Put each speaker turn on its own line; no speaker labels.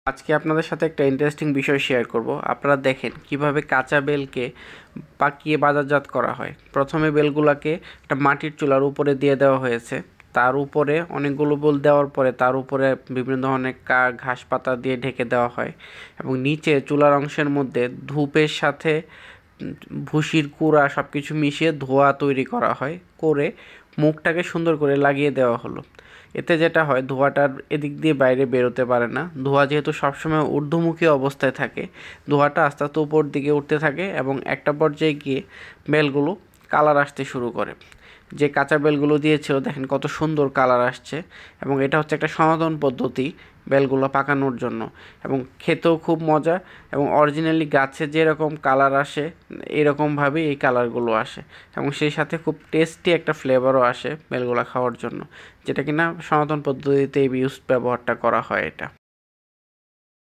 আজকে আপনাদের সাথে একটা ইন্টারেস্টিং বিষয় শেয়ার করব। আপনারা দেখেন কিভাবে কাঁচা বেলকে পাকিয়ে বাজারজাত করা হয়। প্রথমে বেলগুলোকে একটা মাটির চুলার উপরে দিয়ে দেওয়া হয়েছে। তার উপরে অনেকগুলো বেল দেওয়ার পরে তার উপরে বিভিন্ন ধরনের ঘাস পাতা দিয়ে ঢেকে দেওয়া হয় এবং নিচে চুলার অংশের মধ্যে ধূপের সাথে ভুসির কুড়া সব কিছু মিশিয়ে ধোঁয়া তৈরি করা হয়, করে মুখটাকে সুন্দর করে লাগিয়ে দেওয়া হলো। এতে যেটা হয়, ধোঁয়াটার এদিক দিয়ে বাইরে বেরোতে পারে না। ধোঁয়া যেহেতু সবসময় ঊর্ধ্বমুখী অবস্থায় থাকে, ধোঁয়াটা আস্তে আস্তে উপর দিকে উঠতে থাকে এবং একটা পর্যায়ে গিয়ে বেলগুলো কালার আসতে শুরু করে। যে কাঁচা বেলগুলো দিয়েছিল দেখেন কত সুন্দর কালার আসছে, এবং এটা হচ্ছে একটা সনাতন পদ্ধতি বেলগুলো পাকানোর জন্য, এবং খেতেও খুব মজা। এবং অরিজিনালি গাছে যেরকম কালার আসে এরকমভাবেই এই কালারগুলো আসে, এবং সেই সাথে খুব টেস্টি একটা ফ্লেভারও আসে বেলগুলো খাওয়ার জন্য, যেটা কিনা সনাতন পদ্ধতিতে এই ব্যবহারটা করা হয় এটা।